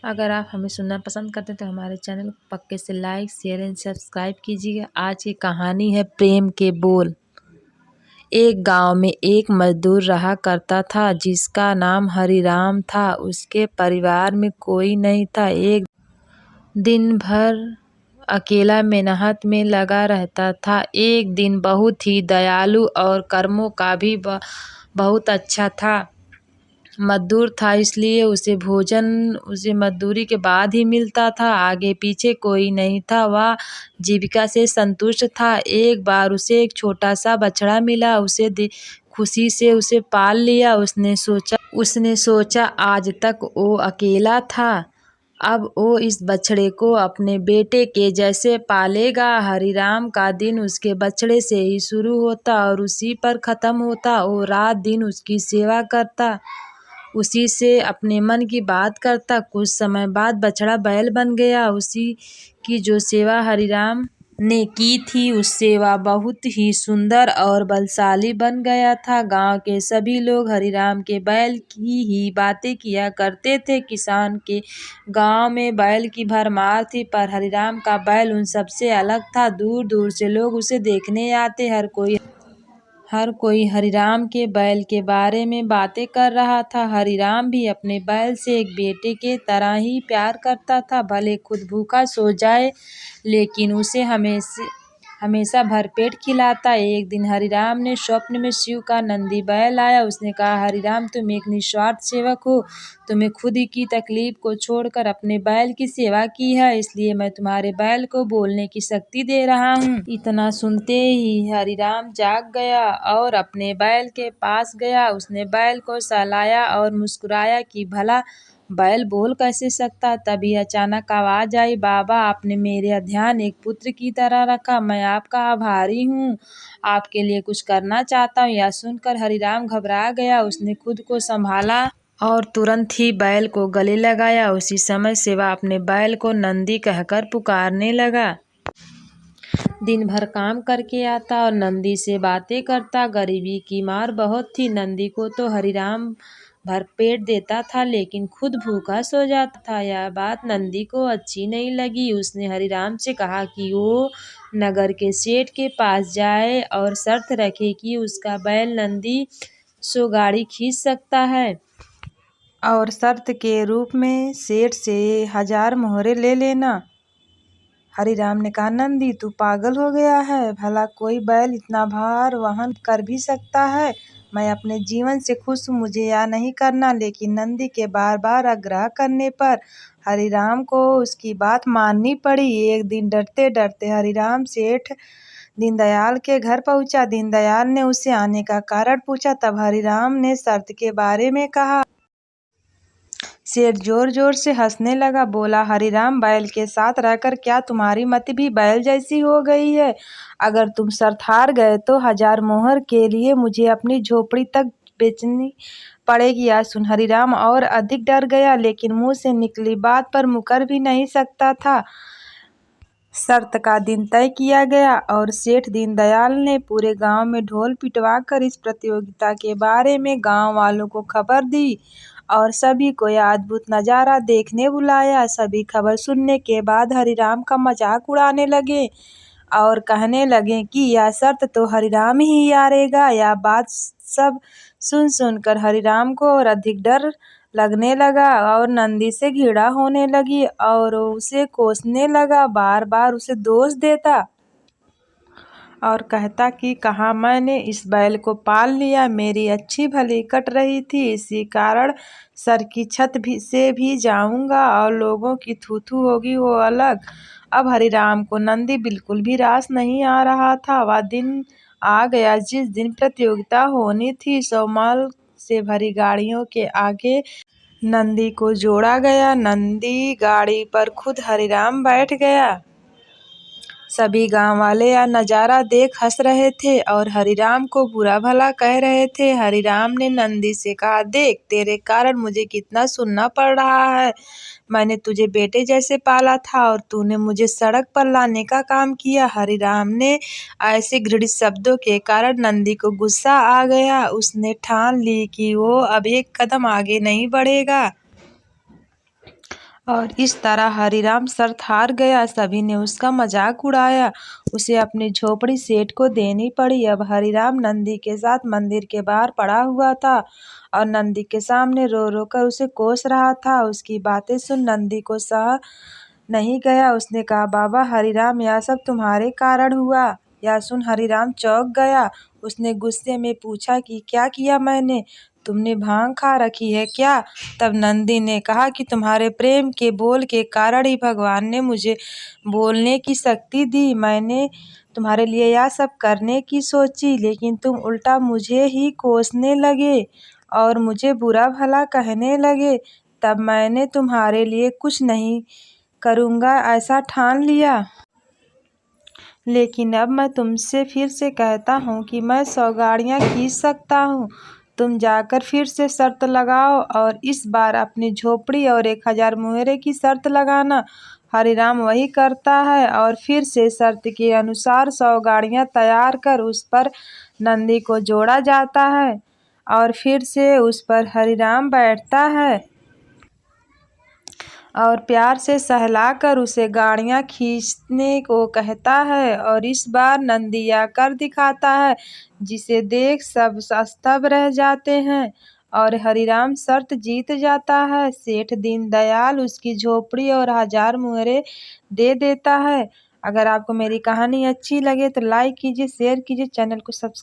अगर आप हमें सुनना पसंद करते हैं तो हमारे चैनल को पक्के से लाइक शेयर एंड सब्सक्राइब कीजिएगा। आज की कहानी है प्रेम के बोल। एक गांव में एक मजदूर रहा करता था जिसका नाम हरिराम था। उसके परिवार में कोई नहीं था। एक दिन भर अकेला मेहनत में लगा रहता था। एक दिन बहुत ही दयालु और कर्मों का भी बहुत अच्छा था। मजदूर था इसलिए उसे मजदूरी के बाद ही मिलता था। आगे पीछे कोई नहीं था। वह जीविका से संतुष्ट था। एक बार उसे एक छोटा सा बछड़ा मिला। खुशी से उसे पाल लिया। उसने सोचा आज तक वो अकेला था, अब वो इस बछड़े को अपने बेटे के जैसे पालेगा। हरिराम का दिन उसके बछड़े से ही शुरू होता और उसी पर खत्म होता। वो रात दिन उसकी सेवा करता, उसी से अपने मन की बात करता। कुछ समय बाद बछड़ा बैल बन गया। उसी की जो सेवा हरिराम ने की थी, उस सेवा बहुत ही सुंदर और बलशाली बन गया था। गांव के सभी लोग हरिराम के बैल की ही बातें किया करते थे। किसान के गांव में बैल की भरमार थी, पर हरिराम का बैल उन सबसे अलग था। दूर दूर से लोग उसे देखने आते। हर कोई हरिराम के बैल के बारे में बातें कर रहा था। हरिराम भी अपने बैल से एक बेटे के तरह ही प्यार करता था। भले खुद भूखा सो जाए, लेकिन उसे हमेशा भरपेट खिलाता। एक दिन हरिराम ने स्वप्न में शिव का नंदी बैल आया। उसने कहा, हरिराम तुम एक निस्वार्थ सेवक हो। तुम्हें खुद की तकलीफ को छोड़कर अपने बैल की सेवा की है, इसलिए मैं तुम्हारे बैल को बोलने की शक्ति दे रहा हूँ। इतना सुनते ही हरिराम जाग गया और अपने बैल के पास गया। उसने बैल को सहलाया और मुस्कुराया कि भला बैल बोल कैसे सकता। तभी अचानक आवाज आई, बाबा आपने मेरा ध्यान एक पुत्र की तरह रखा। मैं आपका आभारी हूँ, आपके लिए कुछ करना चाहता हूँ। यह सुनकर हरिराम घबरा गया। उसने खुद को संभाला और तुरंत ही बैल को गले लगाया। उसी समय से वह अपने बैल को नंदी कहकर पुकारने लगा। दिन भर काम करके आता और नंदी से बातें करता। गरीबी की मार बहुत थी। नंदी को तो हरिराम भरपेट देता था, लेकिन खुद भूखा सो जाता था। यह बात नंदी को अच्छी नहीं लगी। उसने हरिराम से कहा कि वो नगर के सेठ के पास जाए और शर्त रखे कि उसका बैल नंदी 100 गाड़ी खींच सकता है और शर्त के रूप में सेठ से 1000 मोहरे ले लेना। हरिराम ने कहा, नंदी तू पागल हो गया है, भला कोई बैल इतना भार वहन कर भी सकता है। मैं अपने जीवन से खुश हूँ, मुझे यह नहीं करना। लेकिन नंदी के बार बार आग्रह करने पर हरिराम को उसकी बात माननी पड़ी। एक दिन डरते डरते हरिराम सेठ दीनदयाल के घर पहुंचा। दीनदयाल ने उससे आने का कारण पूछा। तब हरिराम ने शर्त के बारे में कहा। सेठ जोर जोर से हंसने लगा, बोला, हरिराम बैल के साथ रहकर क्या तुम्हारी मति भी बैल जैसी हो गई है। अगर तुम शर्त हार गए तो 1000 मोहर के लिए मुझे अपनी झोपड़ी तक बेचनी पड़ेगी। आज सुन हरिराम और अधिक डर गया, लेकिन मुंह से निकली बात पर मुकर भी नहीं सकता था। शर्त का दिन तय किया गया और सेठ दीनदयाल ने पूरे गांव में ढोल पिटवाकर इस प्रतियोगिता के बारे में गांव वालों को खबर दी और सभी को यह अद्भुत नज़ारा देखने बुलाया। सभी खबर सुनने के बाद हरिराम का मजाक उड़ाने लगे और कहने लगे कि यह शर्त तो हरिराम ही हारेगा। यह बात सब सुनकर हरिराम को और अधिक डर लगने लगा और नंदी से घृणा होने लगी और उसे कोसने लगा। बार बार उसे दोष देता और कहता कि कहाँ मैंने इस बैल को पाल लिया, मेरी अच्छी भली कट रही थी, इसी कारण सर की छत से भी जाऊंगा और लोगों की थू होगी वो अलग। अब हरिराम को नंदी बिल्कुल भी रास नहीं आ रहा था। वह दिन आ गया जिस दिन प्रतियोगिता होनी थी। 100 माल से भरी गाड़ियों के आगे नंदी को जोड़ा गया। नंदी गाड़ी पर खुद हरिराम बैठ गया। सभी गांव वाले यह नज़ारा देख हंस रहे थे और हरिराम को बुरा भला कह रहे थे। हरिराम ने नंदी से कहा, देख तेरे कारण मुझे कितना सुनना पड़ रहा है। मैंने तुझे बेटे जैसे पाला था और तूने मुझे सड़क पर लाने का काम किया। हरिराम ने ऐसे घृणित शब्दों के कारण नंदी को गुस्सा आ गया। उसने ठान ली कि वो अब एक कदम आगे नहीं बढ़ेगा और इस तरह हरिराम शर्त हार गया। सभी ने उसका मजाक उड़ाया। उसे अपनी झोपड़ी सेठ को देनी पड़ी। अब हरिराम नंदी के साथ मंदिर के बाहर पड़ा हुआ था और नंदी के सामने रो रो कर उसे कोस रहा था। उसकी बातें सुन नंदी को सह नहीं गया। उसने कहा, बाबा हरिराम, यह सब तुम्हारे कारण हुआ। यह सुन हरिराम चौंक गया। उसने गुस्से में पूछा कि क्या किया मैंने? तुमने भांग खा रखी है क्या? तब नंदी ने कहा कि तुम्हारे प्रेम के बोल के कारण ही भगवान ने मुझे बोलने की शक्ति दी। मैंने तुम्हारे लिए यह सब करने की सोची, लेकिन तुम उल्टा मुझे ही कोसने लगे और मुझे बुरा भला कहने लगे। तब मैंने तुम्हारे लिए कुछ नहीं करूँगा ऐसा ठान लिया। लेकिन अब मैं तुमसे फिर से कहता हूँ कि मैं 100 गाड़ियाँ खींच सकता हूँ। तुम जाकर फिर से शर्त लगाओ और इस बार अपनी झोपड़ी और 1000 मुहरे की शर्त लगाना। हरिराम वही करता है और फिर से शर्त के अनुसार 100 गाड़ियाँ तैयार कर उस पर नंदी को जोड़ा जाता है और फिर से उस पर हरिराम बैठता है और प्यार से सहलाकर उसे गाड़ियाँ खींचने को कहता है। और इस बार नंदी आकर दिखाता है, जिसे देख सब स्तब्ध रह जाते हैं और हरिराम शर्त जीत जाता है। सेठ दीनदयाल उसकी झोपड़ी और 1000 मुहरे दे देता है। अगर आपको मेरी कहानी अच्छी लगे तो लाइक कीजिए, शेयर कीजिए, चैनल को सब्सक्राइब